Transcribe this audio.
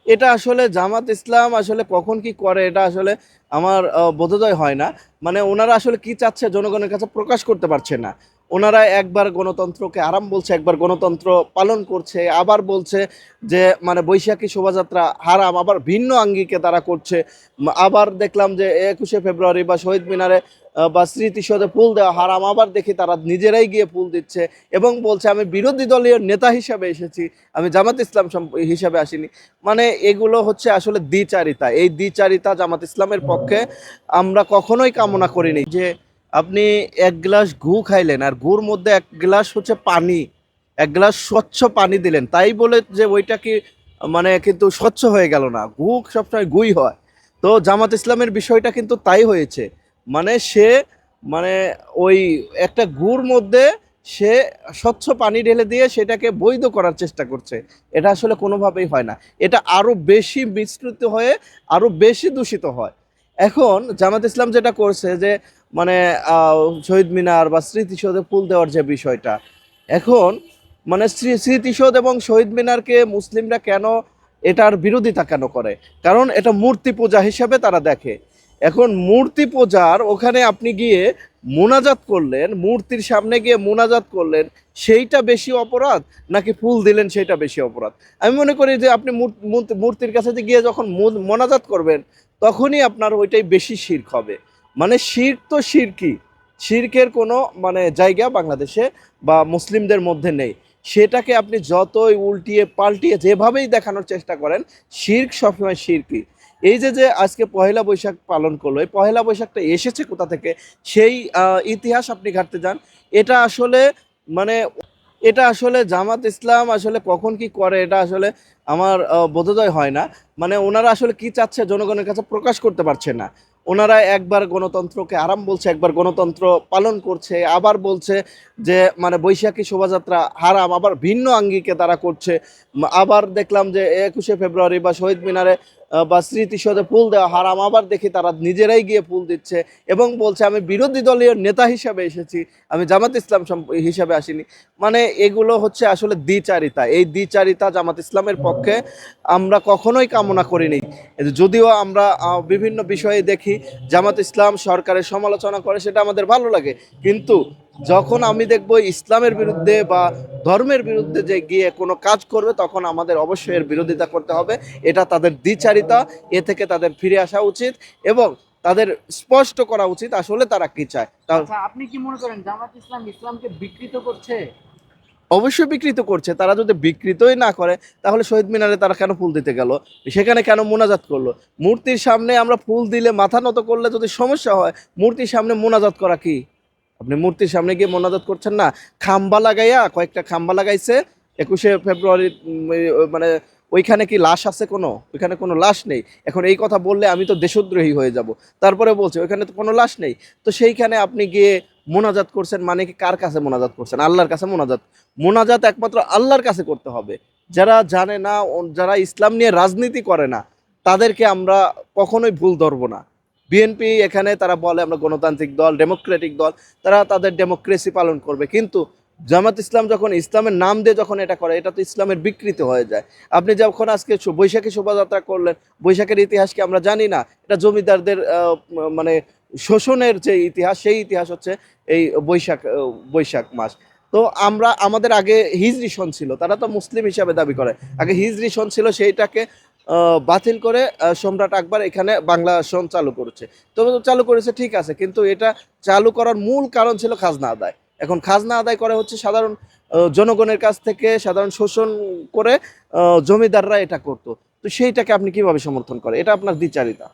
এটা আসলে জামাত ইসলাম আসলে কখন কি করে এটা আসলে আমার বোধোদয় হয় না। মানে ওনারা আসলে কি চাচ্ছে জনগণের কাছে প্রকাশ করতে পারছে না। ওনারা একবার গণতন্ত্রকে আরাম বলছে, একবার গণতন্ত্র পালন করছে, আবার বলছে যে মানে বৈশাখী শোভাযাত্রা হারাম, আবার ভিন্ন আঙ্গিকে তারা করছে। আবার দেখলাম যে 21শে ফেব্রুয়ারি বা শহীদ মিনারে বা স্মৃতিসৌধে ফুল দেওয়া হারাম, আবার দেখি তারা নিজেরাই গিয়ে ফুল দিচ্ছে এবং বলছে আমি বিরোধী দলীয় নেতা হিসাবে এসেছি, আমি জামাত ইসলাম হিসাবে আসিনি। মানে এগুলো হচ্ছে আসলে দ্বিচারিতা। এই দ্বিচারিতা জামাত ইসলামের পক্ষে আমরা কখনোই কামনা করিনি। যে আপনি এক গ্লাস ঘু খাইলেন আর ঘুর মধ্যে এক গ্লাস হচ্ছে পানি, এক গ্লাস স্বচ্ছ পানি দিলেন, তাই বলে যে ওইটা কি মানে কিন্তু স্বচ্ছ হয়ে গেল না, ঘু সবসময় গুই হয়। তো জামাত ইসলামের বিষয়টা কিন্তু তাই হয়েছে। মানে সে মানে ওই একটা গুড় মধ্যে সে স্বচ্ছ পানি ঢেলে দিয়ে সেটাকে বৈধ করার চেষ্টা করছে। এটা আসলে কোনোভাবেই হয় না। এটা আরো বেশি মিশ্রিত হয়ে আরো বেশি দূষিত হয়। এখন জামাত ইসলাম যেটা করছে যে মানে শহীদ মিনার বা স্মৃতিসৌধে ফুল দেওয়ার যে বিষয়টা, এখন মানে স্মৃতিসৌধ এবং শহীদ মিনারকে মুসলিমরা কেন এটার বিরোধিতা কেন করে? কারণ এটা মূর্তি পূজা হিসেবে তারা দেখে। এখন মূর্তি পূজার ওখানে আপনি গিয়ে মোনাজাত করলেন, মূর্তির সামনে গিয়ে মোনাজাত করলেন, সেইটা বেশি অপরাধ নাকি ফুল দিলেন সেইটা বেশি অপরাধ? আমি মনে করি যে আপনি মূর্তির কাছে গিয়ে যখন মোনাজাত করবেন তখনই আপনার ওইটাই বেশি শিরক হবে। মানে শিরক তো শিরকই, শিরকের কোনো মানে জায়গা বাংলাদেশে বা মুসলিমদের মধ্যে নেই। সেটাকে আপনি যতই উল্টিয়ে পাল্টিয়ে যেভাবেই দেখানোর চেষ্টা করেন, শিরক সবসময় শিরকই। এই যে আজকে পহেলা বৈশাখ পালন করলো, এই পহেলা বৈশাখটা এসেছে কোথা থেকে সেই ইতিহাস আপনি ঘাঁটতে যান। এটা আসলে মানে এটা আসলে জামাত ইসলাম আসলে কখন কি করে এটা আসলে আমার বোধোদয় হয় না। মানে ওনারা আসলে কি চাচ্ছে জনগণের কাছে প্রকাশ করতে পারছে না। ওনারা একবার গণতন্ত্রকে আরাম বলছে, একবার গণতন্ত্র পালন করছে, আবার বলছে যে মানে বৈশাখী শোভাযাত্রা হারাম, আবার ভিন্ন আঙ্গিকে তারা করছে। আবার দেখলাম যে 21শে ফেব্রুয়ারি বা শহীদ মিনারে বা স্মৃতিসৌধে ফুল দেওয়া হারাম, আবার দেখি তারা নিজেরাই গিয়ে ফুল দিচ্ছে এবং বলছে আমি বিরোধী দলীয় নেতা হিসাবে এসেছি, আমি জামাত ইসলাম হিসাবে আসিনি। মানে এগুলো হচ্ছে আসলে দ্বিচারিতা। এই দ্বিচারিতা জামাত ইসলামের পক্ষে আমরা কখনোই কামনা করিনি। যদিও আমরা বিভিন্ন বিষয়ে দেখি জামাত ইসলাম সরকারের সমালোচনা করে, সেটা আমাদের ভালো লাগে। কিন্তু যখন আমি দেখব ইসলামের বিরুদ্ধে বা ধর্মের বিরুদ্ধে যে গিয়ে কোনো কাজ করবে, তখন আমাদের অবশ্যই এর বিরোধিতা করতে হবে। এটা তাদের দ্বিচারিতা। এ থেকে তাদের ফিরে আসা উচিত এবং তাদের স্পষ্ট করা উচিত আসলে তারা কি চায়। আচ্ছা, আপনি কি মনে করেন জামাত ইসলাম ইসলামকে বিকৃত করছে? অবশ্যই বিকৃত করছে। তারা যদি বিকৃতই না করে তাহলে শহীদ মিনারে তারা কেন ফুল দিতে গেল? সেখানে কেন মোনাজাত করলো? মূর্তির সামনে আমরা ফুল দিলে, মাথা নত করলে যদি সমস্যা হয়, মূর্তির সামনে মোনাজাত করা কি? আপনি মূর্তির সামনে গিয়ে মোনাজাত করছেন না? খাম্বা লাগাইয়া, কয়েকটা খাম্বা লাগাইছে 21শে ফেব্রুয়ারি, মানে ওইখানে কি লাশ আছে কোনো? ওইখানে কোনো লাশ নেই। এখন এই কথা বললে আমি তো দেশদ্রোহী হয়ে যাব। তারপরে বলছে ওইখানে তো কোনো লাশ নেই। তো সেইখানে আপনি গিয়ে মোনাজাত করছেন, মানে কি কার কাছে মোনাজাত করছেন? আল্লাহর কাছে মোনাজাত। মোনাজাত একমাত্র আল্লাহর কাছে করতে হবে। যারা জানে না, যারা ইসলাম নিয়ে রাজনীতি করে না, তাদেরকে আমরা কখনোই ভুল ধরবো না। বিএনপি এখানে তারা বলে আমরা গণতান্ত্রিক দল, ডেমোক্রেটিক দল, তারা তাদের ডেমোক্রেসি পালন করবে। কিন্তু জামাত ইসলাম যখন ইসলামের নাম দিয়ে যখন এটা করে, এটা তো ইসলামের বিকৃতি হয়ে যায়। আপনি যখন আজকে বৈশাখী শোভাযাত্রা করলেন, বৈশাখের ইতিহাস কি আমরা জানি না? এটা জমিদারদের মানে শোষণের যে ইতিহাস, সেই ইতিহাস হচ্ছে এই বৈশাখ মাস। তো আমরা আমাদের আগে হিজরি সন ছিল, তারা তো মুসলিম হিসাবে দাবি করে। আগে হিজরি সন ছিল, সেইটাকে বাতিল করে সম্রাট আকবর এখানে বাংলা সন চালু করেছে। তো চালু করেছে ঠিক আছে, কিন্তু এটা চালু করার মূল কারণ ছিল খাজনা আদায়। এখন খাজনা আদায় করে হচ্ছে সাধারণ জনগণের কাছ থেকে, সাধারণ শোষণ করে জমিদাররা এটা করতো। তো সেইটাকে আপনি কিভাবে সমর্থন করে? এটা আপনার দ্বিচারিতা।